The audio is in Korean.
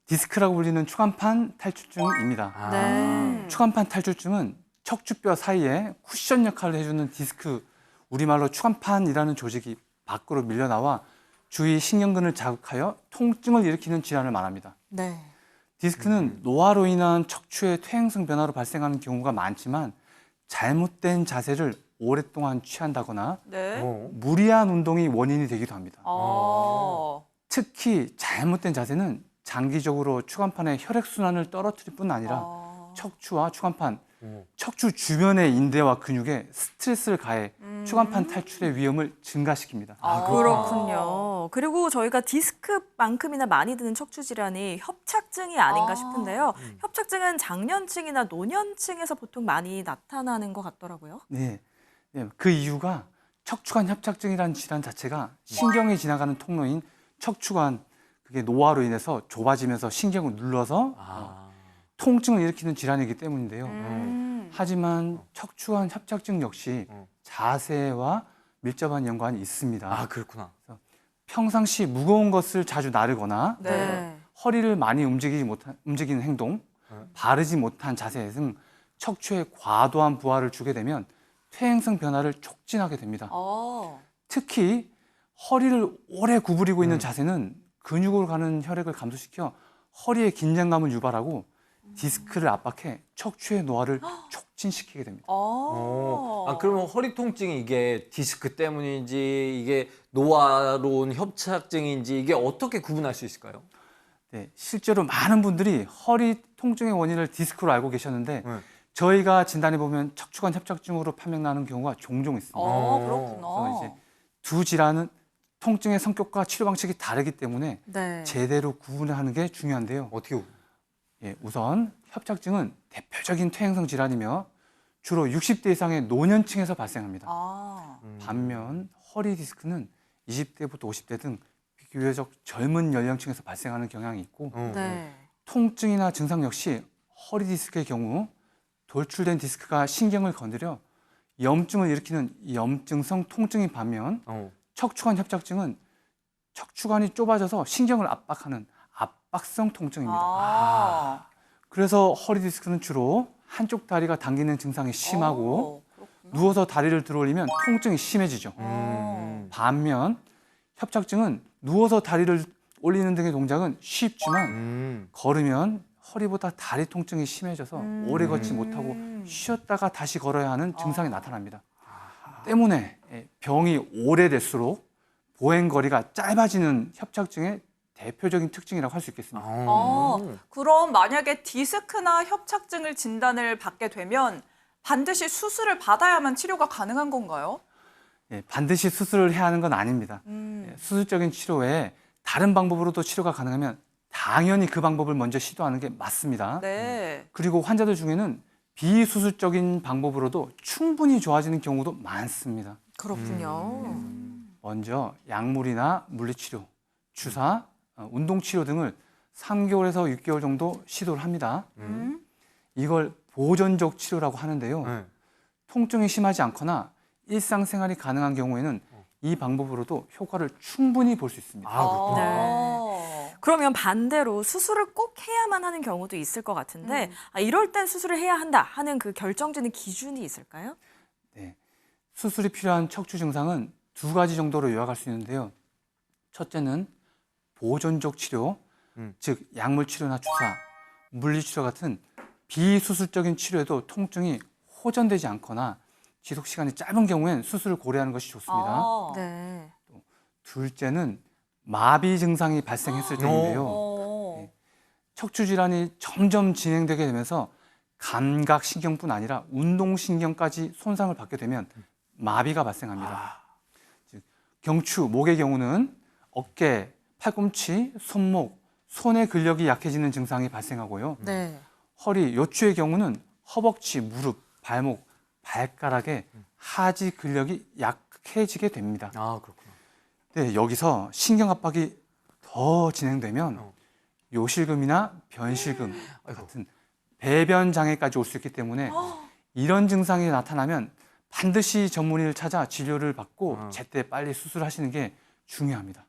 디스크라고 불리는 추간판 탈출증입니다. 네. 추간판 탈출증은 척추뼈 사이에 쿠션 역할을 해주는 디스크, 우리말로 추간판이라는 조직이 밖으로 밀려나와 주위 신경근을 자극하여 통증을 일으키는 질환을 말합니다. 네. 디스크는 노화로 인한 척추의 퇴행성 변화로 발생하는 경우가 많지만 잘못된 자세를 오랫동안 취한다거나 네. 무리한 운동이 원인이 되기도 합니다. 특히 잘못된 자세는 장기적으로 추간판의 혈액순환을 떨어뜨릴 뿐 아니라 척추와 추간판, 척추 주변의 인대와 근육에 스트레스를 가해 추간판 탈출의 위험을 증가시킵니다. 그렇군요. 그리고 저희가 디스크만큼이나 많이 드는 척추 질환이 협착증이 아닌가 싶은데요. 협착증은 장년층이나 노년층에서 보통 많이 나타나는 것 같더라고요. 네, 그 이유가 척추관 협착증이라는 질환 자체가 신경에 지나가는 통로인 척추관, 그게 노화로 인해서 좁아지면서 신경을 눌러서 통증을 일으키는 질환이기 때문인데요. 하지만 척추관 협착증 역시 자세와 밀접한 연관이 있습니다. 아, 그렇구나. 평상시 무거운 것을 자주 나르거나 네. 허리를 많이 움직이는 행동, 바르지 못한 자세 등 척추에 과도한 부하를 주게 되면 퇴행성 변화를 촉진하게 됩니다. 특히 허리를 오래 구부리고 있는 자세는 근육으로 가는 혈액을 감소시켜 허리에 긴장감을 유발하고 디스크를 압박해 척추의 노화를 촉진시키게 됩니다. 그러면 허리 통증이 이게 디스크 때문인지 이게 노화로 온 협착증인지 이게 어떻게 구분할 수 있을까요? 네, 실제로 많은 분들이 허리 통증의 원인을 디스크로 알고 계셨는데 저희가 진단해 보면 척추관 협착증으로 판명나는 경우가 종종 있습니다. 그래서 이제 두 질환은 통증의 성격과 치료 방식이 다르기 때문에 네. 제대로 구분하는 게 중요한데요. 어떻게? 우선 협착증은 대표적인 퇴행성 질환이며 주로 60대 이상의 노년층에서 발생합니다. 반면 허리 디스크는 20대부터 50대 등 비교적 젊은 연령층에서 발생하는 경향이 있고 네. 통증이나 증상 역시 허리 디스크의 경우 돌출된 디스크가 신경을 건드려 염증을 일으키는 염증성 통증인 반면 척추관 협착증은 척추관이 좁아져서 신경을 압박하는 압박성 통증입니다. 그래서 허리 디스크는 주로 한쪽 다리가 당기는 증상이 심하고 누워서 다리를 들어올리면 통증이 심해지죠. 반면 협착증은 누워서 다리를 올리는 등의 동작은 쉽지만 걸으면 허리보다 다리 통증이 심해져서 오래 걷지 못하고 쉬었다가 다시 걸어야 하는 증상이 나타납니다. 때문에 병이 오래될수록 보행거리가 짧아지는 협착증의 대표적인 특징이라고 할 수 있겠습니다. 그럼 만약에 디스크나 협착증을 진단을 받게 되면 반드시 수술을 받아야만 치료가 가능한 건가요? 반드시 수술을 해야 하는 건 아닙니다. 수술적인 치료 외에 다른 방법으로도 치료가 가능하면 당연히 그 방법을 먼저 시도하는 게 맞습니다. 네. 그리고 환자들 중에는 비수술적인 방법으로도 충분히 좋아지는 경우도 많습니다. 그렇군요. 먼저 약물이나 물리치료, 주사, 운동치료 등을 3개월에서 6개월 정도 시도를 합니다. 이걸 보존적 치료라고 하는데요. 통증이 심하지 않거나 일상생활이 가능한 경우에는 이 방법으로도 효과를 충분히 볼 수 있습니다. 네. 그러면 반대로 수술을 꼭 해야만 하는 경우도 있을 것 같은데 이럴 땐 수술을 해야 한다 하는 그 결정짓는 기준이 있을까요? 네. 수술이 필요한 척추 증상은 두 가지 정도로 요약할 수 있는데요. 첫째는 보존적 치료, 즉 약물 치료나 주사, 물리치료 같은 비수술적인 치료에도 통증이 호전되지 않거나 지속 시간이 짧은 경우엔 수술을 고려하는 것이 좋습니다. 네. 둘째는 마비 증상이 발생했을 때인데요. 척추 질환이 점점 진행되게 되면서 감각 신경뿐 아니라 운동 신경까지 손상을 받게 되면 마비가 발생합니다. 즉, 경추, 목의 경우는 어깨, 팔꿈치, 손목, 손의 근력이 약해지는 증상이 발생하고요. 네. 허리, 요추의 경우는 허벅지, 무릎, 발목, 발가락에 하지 근력이 약해지게 됩니다. 그렇구나. 네, 여기서 신경 압박이 더 진행되면 요실금이나 변실금 같은 배변 장애까지 올 수 있기 때문에 이런 증상이 나타나면 반드시 전문의를 찾아 진료를 받고 제때 빨리 수술하시는 게 중요합니다.